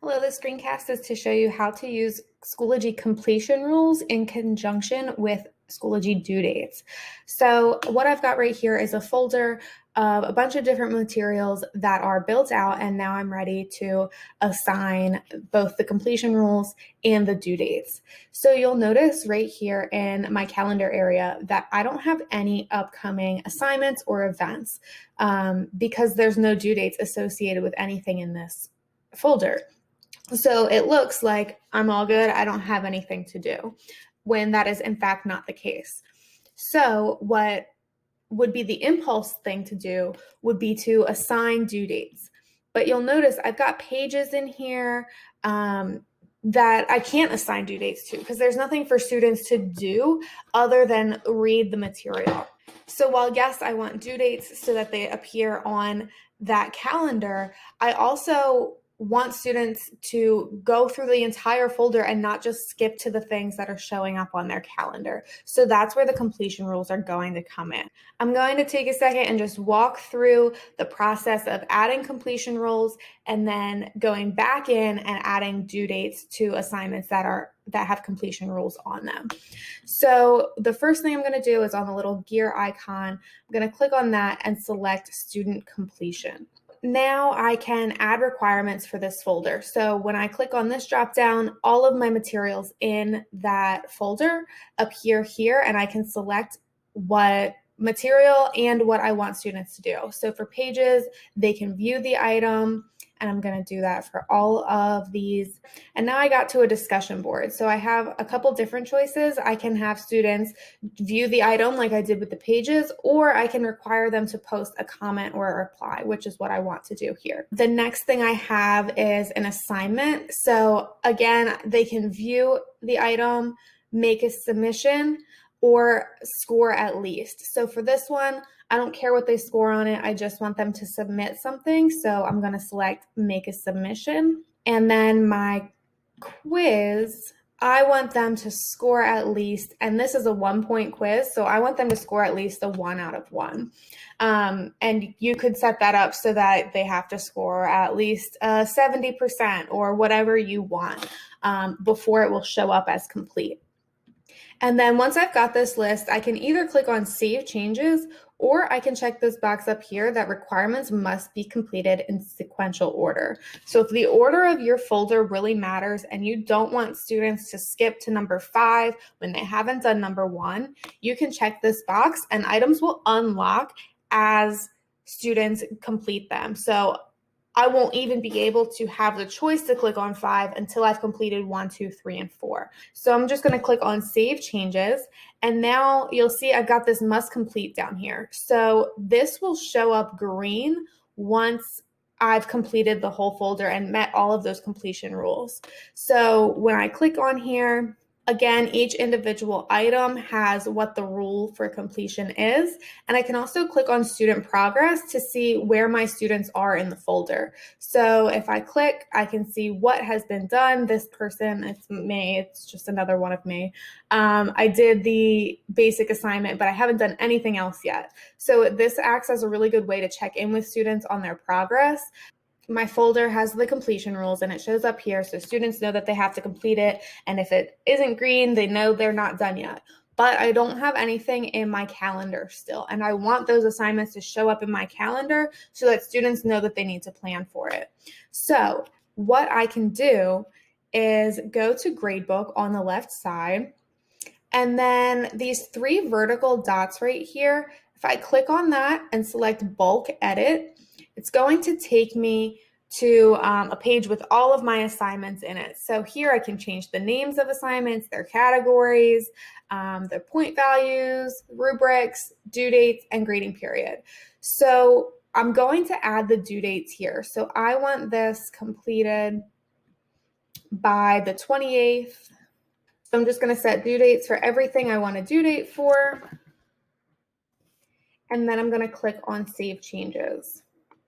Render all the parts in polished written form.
Hello, this screencast is to show you how to use Schoology completion rules in conjunction with Schoology due dates. So what I've got right here is a folder of a bunch of different materials that are built out, and now I'm ready to assign both the completion rules and the due dates. So you'll notice right here in my calendar area that I don't have any upcoming assignments or events because there's no due dates associated with anything in this folder. So it looks like I'm all good. I don't have anything to do, when that is in fact not the case. So what would be the impulse thing to do would be to assign due dates. But you'll notice I've got pages in here that I can't assign due dates to because there's nothing for students to do other than read the material. So while yes, I want due dates so that they appear on that calendar, I also want students to go through the entire folder and not just skip to the things that are showing up on their calendar. So that's where the completion rules are going to come in. I'm going to take a second and just walk through the process of adding completion rules and then going back in and adding due dates to assignments that have completion rules on them. So the first thing I'm going to do is on the little gear icon, I'm going to click on that and select student completion. Now I can add requirements for this folder. So when I click on this drop down, all of my materials in that folder appear here, and I can select what material and what I want students to do. So for pages, they can view the item, and I'm going to do that for all of these. And now I got to a discussion board. So I have a couple different choices. I can have students view the item like I did with the pages, or I can require them to post a comment or a reply, which is what I want to do here. The next thing I have is an assignment. So again, they can view the item, make a submission, or score at least. So for this one, I don't care what they score on it. I just want them to submit something. So I'm going to select make a submission. And then my quiz, I want them to score at least, and this is a 1-point quiz, so I want them to score at least a 1 out of 1. And you could set that up so that they have to score at least 70% or whatever you want before it will show up as complete. And then once I've got this list, I can either click on Save Changes, or I can check this box up here that requirements must be completed in sequential order. So if the order of your folder really matters and you don't want students to skip to number 5 when they haven't done number 1, you can check this box and items will unlock as students complete them. So I won't even be able to have the choice to click on 5 until I've completed 1, 2, 3, and 4. So I'm just going to click on Save Changes, and now you'll see I've got this must complete down here. So this will show up green once I've completed the whole folder and met all of those completion rules. So when I click on here, again, each individual item has what the rule for completion is, and I can also click on student progress to see where my students are in the folder. So if I click, I can see what has been done. This person, it's me, it's just another one of me. I did the basic assignment, but I haven't done anything else yet. So this acts as a really good way to check in with students on their progress. My folder has the completion rules and it shows up here so students know that they have to complete it, and if it isn't green, they know they're not done yet. But I don't have anything in my calendar still, and I want those assignments to show up in my calendar so that students know that they need to plan for it. So what I can do is go to Gradebook on the left side, and then these 3 vertical dots right here, if I click on that and select Bulk Edit, it's going to take me to a page with all of my assignments in it. So here I can change the names of assignments, their categories, their point values, rubrics, due dates, and grading period. So I'm going to add the due dates here. So I want this completed by the 28th. So I'm just going to set due dates for everything I want a due date for. And then I'm going to click on Save Changes.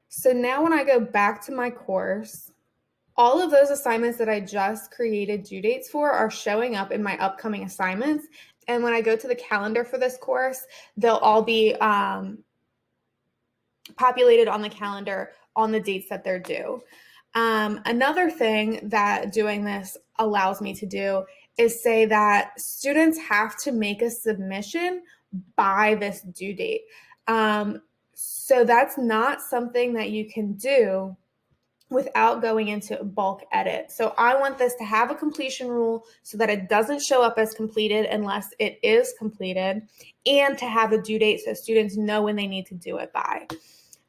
So now when I go back to my course, all of those assignments that I just created due dates for are showing up in my upcoming assignments. And when I go to the calendar for this course, they'll all be populated on the calendar on the dates that they're due. Another thing that doing this allows me to do is say that students have to make a submission by this due date. So that's not something that you can do without going into bulk edit. So I want this to have a completion rule so that it doesn't show up as completed unless it is completed, and to have a due date so students know when they need to do it by.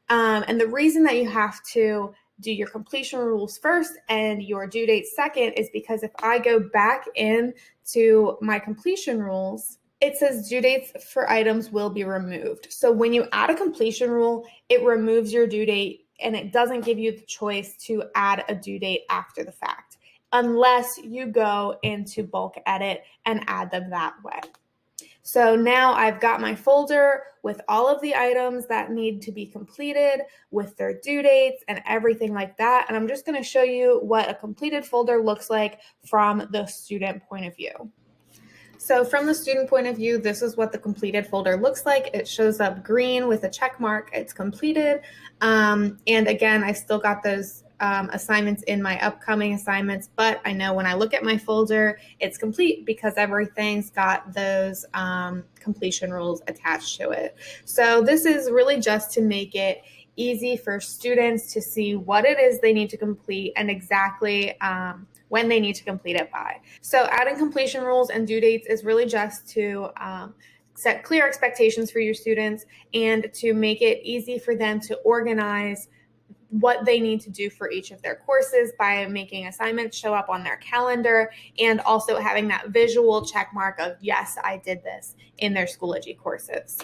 And the reason that you have to do your completion rules first and your due date second is because if I go back in to my completion rules, it says due dates for items will be removed. So when you add a completion rule, it removes your due date and it doesn't give you the choice to add a due date after the fact, unless you go into bulk edit and add them that way. So now I've got my folder with all of the items that need to be completed with their due dates and everything like that. And I'm just going to show you what a completed folder looks like from the student point of view. So from the student point of view, this is what the completed folder looks like. It shows up green with a check mark. It's completed. And again, I've still got those assignments in my upcoming assignments, but I know when I look at my folder, it's complete because everything's got those completion rules attached to it. So this is really just to make it easy for students to see what it is they need to complete and exactly when they need to complete it by. So adding completion rules and due dates is really just to set clear expectations for your students and to make it easy for them to organize what they need to do for each of their courses by making assignments show up on their calendar and also having that visual check mark of, yes, I did this in their Schoology courses.